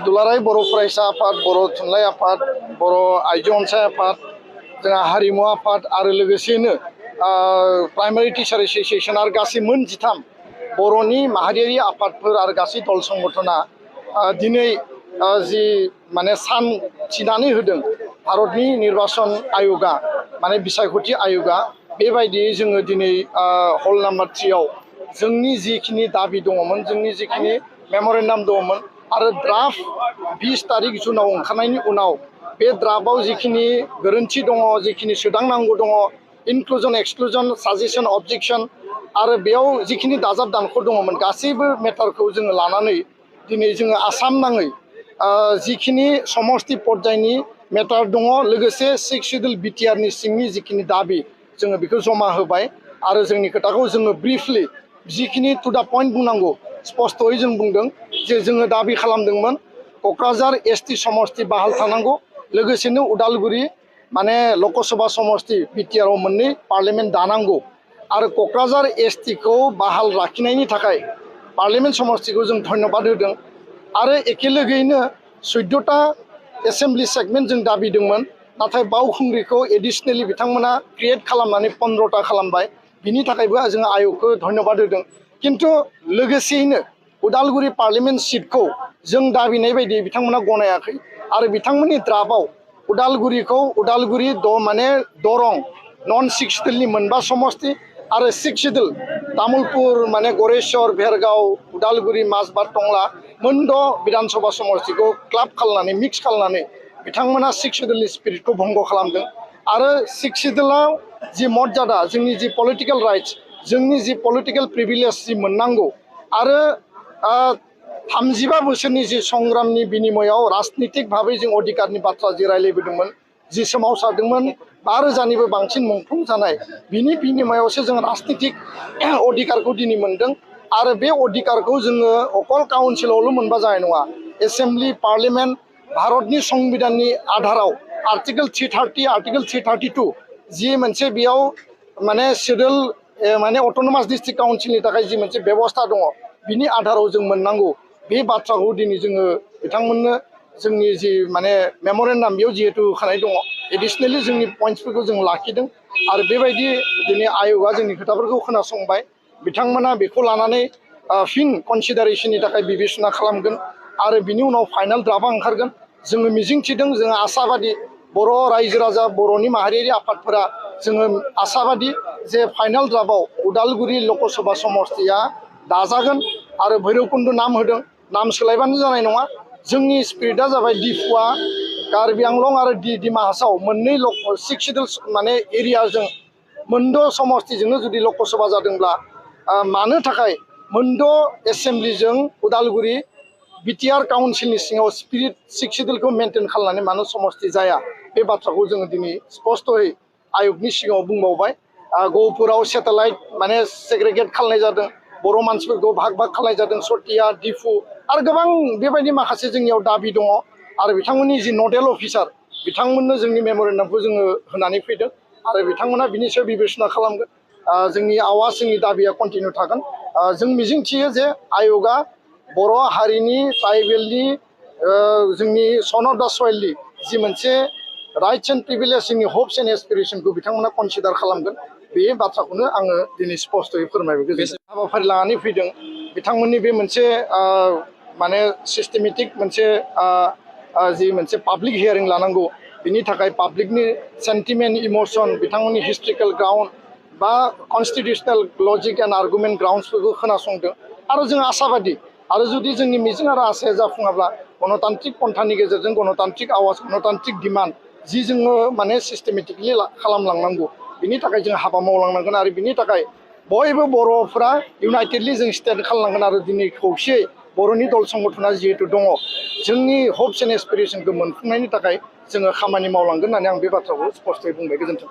दुलाराय बर' फरायसा आफाद, बर' थुनलाइ आफाद, बर' आइजो अनसाय आफाद, जोंहा हारिमु आफाद आरो लोगोसेनो प्राइमारि टिचार एसोसिएशन आरो गासै मोन 13 बर'नि माहारियारि आफादफोर आरो गासै दल संगठना दिनै जि माने सान थिनानै होदों भारतनि निर्वाचन आय'गा माने बिसायख'थि आय'गा बेबायदियै जोङो दिनै हल नाम्बार 3 आव जोंनि जिखिनि दाबि दङमोन जोंनि जिखिनि मेम'रेन्डाम दङमोन आरो ड्राफ्ट 20 तारिख जुनाव ओंखारनायनि उनाव बे ड्राफ्टआव जिखिनि गोरोन्थि दङ जिखिनि सोदांनांगौ दङ इनक्लुजन एक्सक्लुजन साजेसन अबजेक्शन आरो बेयाव जिखिनि दाजाब दानख' दङमोन गासैबो मेटारखौ जोङो लानानै दिनै जोङो आसाम नाङै जिखिनि समस्ति पर्यायनि मेटार दङ लोगोसे 6 शिड्युल बिटिआरनि सिंनि जिखिनि दाबि जोङो बेखौ जमा होबाय आरो जोंनि खोथाखौ जोङो ब्रिफलि जिखिनि टु दा पइन्ट बुंनांगौ स्पष्टयै जों बुंदों जे जोङो दाबि खालामदोंमोन क'क्राझार एसटि समस्ति बाहाल थानांगौ लोगोसेनो उदालगुरि माने लकसभा समस्ति बिटिआरआव मोननै पार्लियामेन्ट दानांगौ आरो क'क्राझार एसटिखौ बाहाल लाखिनायनि थाखाय पार्लियामेन्ट समस्तिखौ जों धन्यबाद होदों आरो एखे लोगोयैनो 14टा एसेम्बलि सेगमेन्ट जों दाबिदोंमोन नाथाय बावखुंग्रिखौ एडिशनेलि बिथांमोना क्रिएट खालामनानै 15टा खालामबाय बिनि थाखायबो जों आय'गखौ धन्यबाद होदों किन्तु लोगोसेयैनो उदालगुरि पार्लियामेन्ट सीटखौ जों दाबिनाय बायदि बिथांमोना गनायाखै आरो बिथांमोननि ड्राफ्टआव उदालगुरि माने दरं नन 6 शिड्युलनि मोनबा समस्ति आरो 6 शिड्युल तामुलपुर माने गरेश्वर भेरगाव उदालगुरि माजबाद टंला मोनद' विधानसभा समस्तिखौ क्लाब खालामनानै मिक्स खालामनानै बिथांमोना 6 शिड्युलनि स्पिरिटखौ भंग खालामदों आरो 6 शिड्युलाव जि मर्यादा जोंनि जि पलिटिकेल राइट्स जोंनि जि पलिटिकेल प्रिभिलेज जि मोननांगौ आरो 35 बोसोरनि जि संग्रामनि बिनिमयाव राजनीतिक भाबै जों अधिकारनि बाथ्रा जि रायलायबोदोंमोन जि सोमावसारदोंमोन 5,000निबो बांसिन मुंख्लं जानाय बिनि बिनिमयावसो जों राजनीतिक अधिकारखौ दिनै मोनदों आरो बे अधिकारखौ जोङो अकल काउन्सिलावल' मोनबा जानाय नङा एसेम्बलि पार्लियामेन्ट भारतनि संबिधाननि आधाराव आर्टिकल 330 आर्टिकल 332 जि मोनसे बेयाव माने शिड्युल माने अट'नमास डिस्ट्रिक्ट काउन्सिलनि थाखाय जि मोनसे बेबस्था दङ बिनि आधाराव जों मोननांगौ बे बाथ्राखौ दिनै जोङो बिथांमोननो जोंनि जि माने मेम'रेन्डाम बेयाव जिहेतु होखानाय दङ एडिशनेलि जोंनि पइन्ट्सफोरखौ जों लाखिदों आरो बेबायदि दिनै आय'गा जोंनि खोथाफोरखौ खोनासंबाय बिथांमोना बेखौ लानानै फिन कनसिडारेशननि थाखाय बिबेसना खालामगोन आरो बिनि उनाव फाइनाल ड्राफ्टआ ओंखारगोन जोङो मिजिंथिदों जोङो आसाबादि बर' रायजो राजा बर'नि माहारियारि आफादफोरा जोङो आसाबादि जे फाइनाल ड्राफ्टआव उदालगुरि लकसभा समस्तिया दाजागोन आरो भैरबकुन्द नाम होदों नाम सोलायबानो जानाय नङा जोंनि स्पिरिटआ जाबाय डिफुआ कार्बि आंलं आरो डिमा हासाव मोननै 6 शिड्युल माने एरियाजों मोनद' समस्तिजोंनो जुदि लकसभा जादोंब्ला मानो थाखाय मोनद' एसेम्बलिजों उदालगुरि बिटिआर काउन्सिलनि सिङाव स्पिरिट 6 शिड्युलखौ मेनटेन खालामनानै मानो समस्ति जाया बे बाथ्राखौ जोङो दिनै स्पष्टयै आय'गनि सिगाङाव बुंबावबाय गहपुराव सेटेलाइट माने सेग्रेगेट खालामनाय जादों बर' मानसिफोरखौ भाग खालामनाय जादों सटिया डिफु आरो गोबां बेबायदि माखासे जोंनियाव दाबि दङ आरो बिथांमोननि जि नडेल अफिसार बिथांमोननो जोंनि मेम'रेन्डामखौ जोङो होनानै फैदों आरो बिथांमोना बिनि सायाव बिबेसना खालामगोन जोंनि आवाज जोंनि दाबिया कन्टिनिउ थागोन जों मिजिंथियो जे आय'गा बर' हारिनि ट्राइबेलनि जोंनि सन अफ दा सइलनि जि मोनसे राइट्स एन्ड प्रिभिलेज जोंनि हप्स एन्ड एसपिरेशनखौ बिथांमोना कनसिडार खालामगोन बे बाथ्राखौनो आङो दिनै स्पष्टयै फोरमायबाय हाबाफारि लानानै फैदों बिथांमोननि बे मोनसे माने सिस्टेमेटिक मोनसे जि मोनसे पाब्लिक हियारिं लानांगौ बिनि थाखाय पाब्लिकनि सेन्टिमेन्ट इमोसन बिथांमोननि हिस्ट्रिकेल ग्राउन्ड बा कनस्टिटिउसनेल लजिक एन्ड आर्गुमेन्ट ग्राउन्ड्सफोरखौ खोनासंदों आरो जों आसाबादि आरो जुदि जोंनि मिजिं आरो आसाया जाफुङाब्ला गणतान्त्रिक पन्थानि गेजेरजों गणतान्त्रिक आवाज गणतान्त्रिक डिमान्ड जि जोङो माने सिस्टेमेटिकलि खालामलांनांगौ बिनि थाखाय जों हाबा मावलांनांगोन आरो बिनि थाखाय बयबो बर'फ्रा इउनाइटेडलि जों स्टेन्ड खालामनांगोन आरो दिनै खौसेयै बर'नि दल संगठना जिहेतु दङ जोंनि हप्स एन्ड एसपिरेशनखौ मोनफुंनायनि थाखाय जोङो खामानि मावलांगोन होननानै आं बे बाथ्राखौ स्पष्टयै बुंबाय गोजोन्थों।